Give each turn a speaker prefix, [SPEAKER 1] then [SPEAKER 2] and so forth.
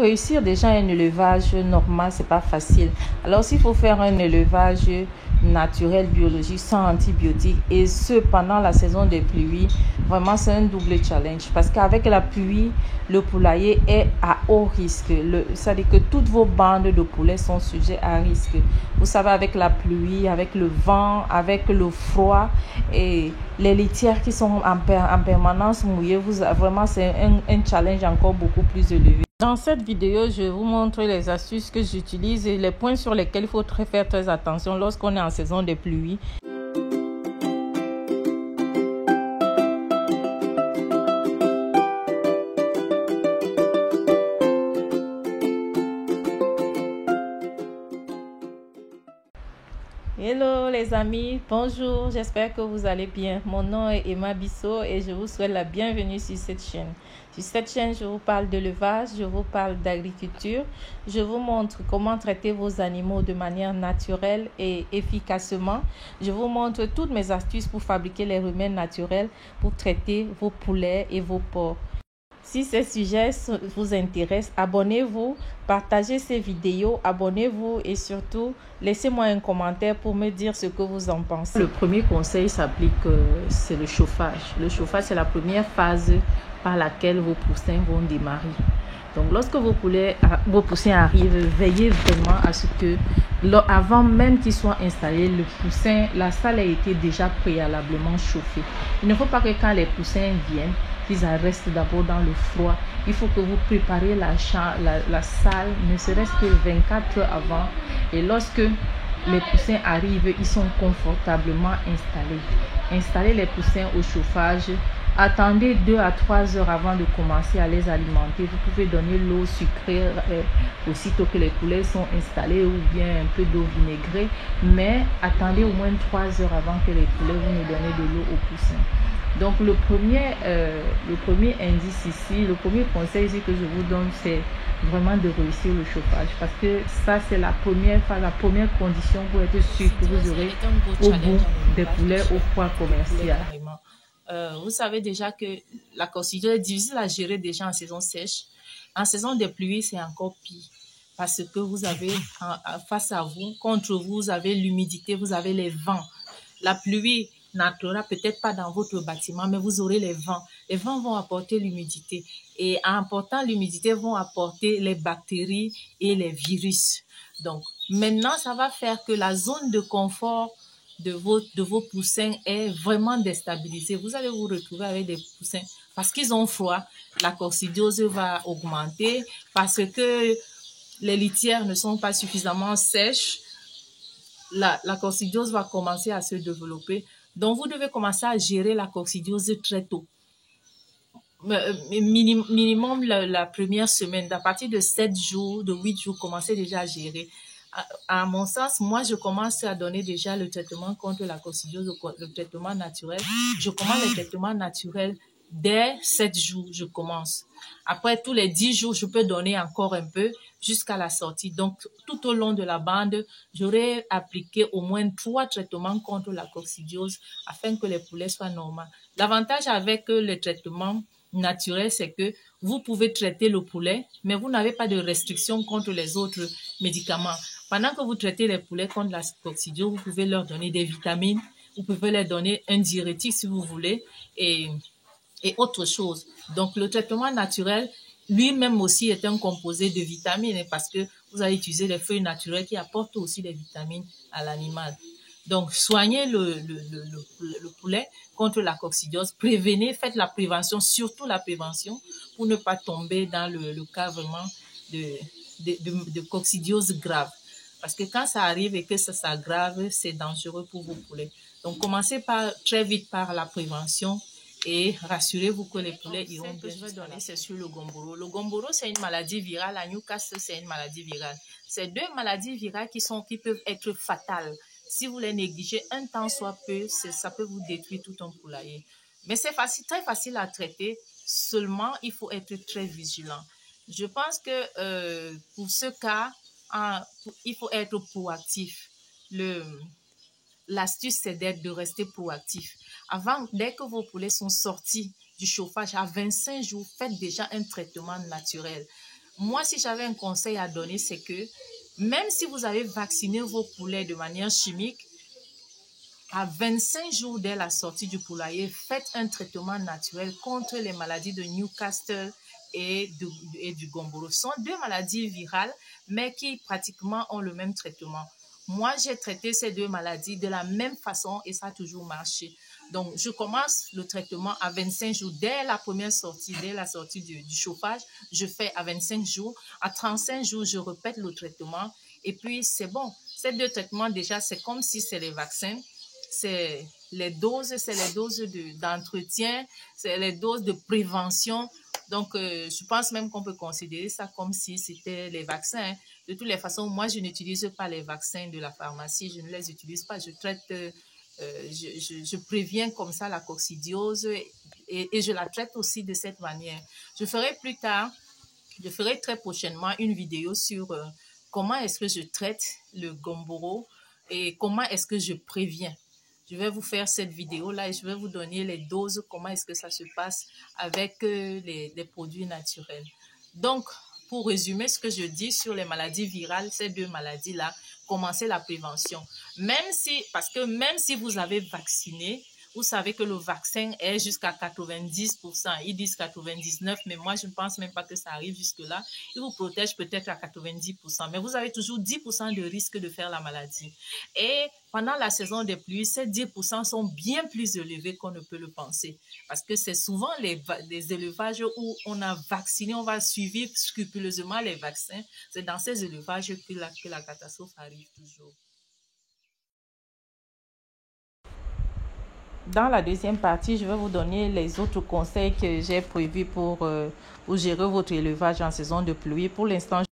[SPEAKER 1] réussir déjà un élevage normal, c'est pas facile. Alors s'il faut faire un élevage naturel, biologique, sans antibiotiques, et ce pendant la saison des pluies, vraiment c'est un double challenge. Parce qu'avec la pluie, le poulailler est à haut risque. C'est-à-dire que toutes vos bandes de poulets sont sujets à risque. Vous savez, avec la pluie, avec le vent, avec le froid et les litières qui sont en permanence mouillées, vraiment c'est un challenge encore beaucoup plus élevé. Dans cette vidéo, je vais vous montrer les astuces que j'utilise et les points sur lesquels il faut faire très attention lorsqu'on est en saison de pluie. Hello les amis, bonjour, j'espère que vous allez bien. Mon nom est Emma Bissot et je vous souhaite la bienvenue sur cette chaîne. Sur cette chaîne, je vous parle d'élevage, je vous parle d'agriculture, je vous montre comment traiter vos animaux de manière naturelle et efficacement. Je vous montre toutes mes astuces pour fabriquer les remèdes naturels pour traiter vos poulets et vos porcs. Si ces sujets vous intéressent, abonnez-vous, partagez ces vidéos, abonnez-vous et surtout, laissez-moi un commentaire pour me dire ce que vous en pensez. Le premier conseil s'applique, c'est le chauffage. Le chauffage, c'est la première phase par laquelle vos poussins vont démarrer. Donc, lorsque vos poussins arrivent, veillez vraiment à ce que, avant même qu'ils soient installés, le poussin, la salle a été déjà préalablement chauffée. Il ne faut pas que quand les poussins viennent, qu'ils restent d'abord dans le froid. Il faut que vous préparez la salle, ne serait-ce que 24 heures avant. Et lorsque les poussins arrivent, ils sont confortablement installés. Installez les poussins au chauffage. Attendez 2 à 3 heures avant de commencer à les alimenter. Vous pouvez donner l'eau sucrée aussitôt que les poulets sont installés ou bien un peu d'eau vinaigrée. Mais attendez au moins 3 heures avant que les poulets vous nous donnez de l'eau aux poussins. Donc le premier indice ici, le premier conseil ici que je vous donne, c'est vraiment de réussir le chauffage. Parce que ça, c'est la première phase, la première condition pour être sûr que vous aurez au bout des poulets au poids commercial.
[SPEAKER 2] Vous savez déjà que la coccidiote est difficile à gérer déjà en saison sèche. En saison de pluie, c'est encore pire. Parce que vous avez face à vous, contre vous, vous avez l'humidité, vous avez les vents. La pluie n'entrera peut-être pas dans votre bâtiment, mais vous aurez les vents. Les vents vont apporter l'humidité. Et en apportant l'humidité, vont apporter les bactéries et les virus. Donc, maintenant, ça va faire que la zone de confort de vos poussins est vraiment déstabilisée. Vous allez vous retrouver avec des poussins parce qu'ils ont froid. La coccidiose va augmenter parce que les litières ne sont pas suffisamment sèches. La coccidiose va commencer à se développer. Donc, vous devez commencer à gérer la coccidiose très tôt. Minimum la première semaine, à partir de 7 jours, de 8 jours, commencez déjà à gérer. À mon sens, moi, je commence à donner déjà le traitement contre la coccidiose, le traitement naturel. Je commence le traitement naturel dès 7 jours, je commence. Après, tous les 10 jours, je peux donner encore un peu jusqu'à la sortie. Donc, tout au long de la bande, j'aurai appliqué au moins 3 traitements contre la coccidiose afin que les poulets soient normaux. L'avantage avec le traitement naturel, c'est que vous pouvez traiter le poulet, mais vous n'avez pas de restriction contre les autres médicaments. Pendant que vous traitez les poulets contre la coccidiose, vous pouvez leur donner des vitamines, vous pouvez leur donner un diurétique si vous voulez et autre chose. Donc, le traitement naturel, lui-même aussi est un composé de vitamines parce que vous allez utiliser les feuilles naturelles qui apportent aussi des vitamines à l'animal. Donc, soignez le poulet contre la coccidiose. Prévenez, faites la prévention, surtout la prévention, pour ne pas tomber dans le cas vraiment de coccidiose grave. Parce que quand ça arrive et que ça s'aggrave, c'est dangereux pour vos poulets. Donc, commencez très vite par la prévention et rassurez-vous que les poulets iront bien. Ce que je vais donner, c'est sur le gomboro. Le gomboro, c'est une maladie virale. La Newcastle, c'est une maladie virale. C'est 2 maladies virales qui peuvent être fatales. Si vous les négligez un temps soit peu, ça peut vous détruire tout un poulailler. Mais c'est très facile à traiter. Seulement, il faut être très vigilant. Je pense que pour ce cas, il faut être proactif. L'astuce, c'est de rester proactif. Dès que vos poulets sont sortis du chauffage, à 25 jours, faites déjà un traitement naturel. Moi, si j'avais un conseil à donner, c'est que même si vous avez vacciné vos poulets de manière chimique, à 25 jours dès la sortie du poulailler, faites un traitement naturel contre les maladies de Newcastle et du Gumboro. Ce sont deux maladies virales, mais qui pratiquement ont le même traitement. Moi, j'ai traité ces deux maladies de la même façon et ça a toujours marché. Donc, je commence le traitement à 25 jours. Dès la première sortie, dès la sortie du chauffage, je fais à 25 jours. À 35 jours, je répète le traitement et puis c'est bon. Ces deux traitements, déjà, c'est comme si c'est les vaccins. C'est les doses d'entretien, c'est les doses de prévention. Donc, je pense même qu'on peut considérer ça comme si c'était les vaccins. De toutes les façons, moi, je n'utilise pas les vaccins de la pharmacie. Je ne les utilise pas. Je traite, je préviens comme ça la coccidiose et je la traite aussi de cette manière. Je ferai plus tard, je ferai très prochainement une vidéo sur comment est-ce que je traite le Gumboro et comment est-ce que je préviens. Je vais vous faire cette vidéo-là et je vais vous donner les doses, comment est-ce que ça se passe avec les produits naturels. Donc, pour résumer ce que je dis sur les maladies virales, ces deux maladies-là, commencez la prévention. Parce que même si vous avez vacciné, vous savez que le vaccin est jusqu'à 90%. Ils disent 99%, mais moi, je ne pense même pas que ça arrive jusque-là. Il vous protège peut-être à 90%, mais vous avez toujours 10% de risque de faire la maladie. Et pendant la saison des pluies, ces 10% sont bien plus élevés qu'on ne peut le penser. Parce que c'est souvent les élevages où on a vacciné, on va suivre scrupuleusement les vaccins. C'est dans ces élevages que la catastrophe arrive toujours.
[SPEAKER 1] Dans la deuxième partie, je vais vous donner les autres conseils que j'ai prévus pour gérer votre élevage en saison de pluie. Pour l'instant,